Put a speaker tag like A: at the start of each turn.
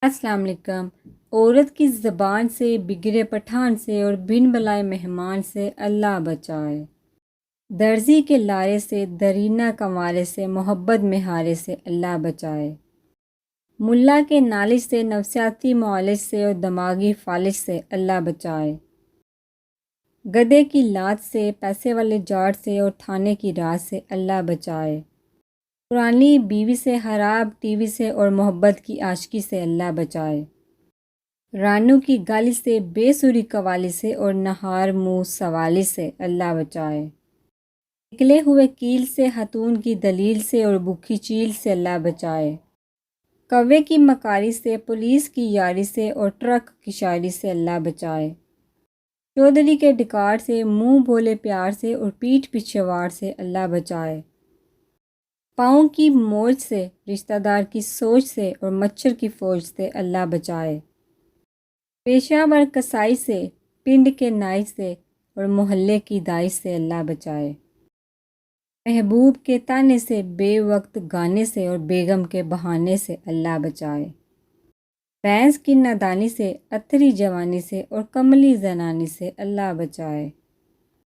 A: السلام علیکم۔ عورت کی زبان سے، بگڑے پٹھان سے اور بن بلائے مہمان سے اللہ بچائے۔ درزی کے لارے سے، درینہ کنوارے سے، محبت میں ہارے سے اللہ بچائے۔ ملا کے نالش سے، نفسیاتی معالج سے اور دماغی فالج سے اللہ بچائے۔ گدھے کی لات سے، پیسے والے جاٹ سے اور تھانے کی رات سے اللہ بچائے۔ پرانی بیوی سے، خراب ٹی وی سے اور محبت کی عاشقی سے اللہ بچائے۔ رانو کی گالی سے، بے سری قوالی سے اور نہار منہ سوالی سے اللہ بچائے۔ نکلے ہوئے کیل سے، خاتون کی دلیل سے اور بھوکی چیل سے اللہ بچائے۔ کوے کی مکاری سے، پولیس کی یاری سے اور ٹرک کی شاعری سے اللہ بچائے۔ چودھری کے ڈکار سے، منہ بولے پیار سے اور پیٹھ پیچھے وار سے اللہ بچائے۔ پاؤں کی موج سے، رشتہ دار کی سوچ سے اور مچھر کی فوج سے اللہ بچائے۔ پیشہ ور کسائی سے، پنڈ کے نائی سے اور محلے کی دائی سے اللہ بچائے۔ محبوب کے تانے سے، بے وقت گانے سے اور بیگم کے بہانے سے اللہ بچائے۔ بھینس کی نادانی سے، اتھری جوانی سے اور کملی زنانی سے اللہ بچائے۔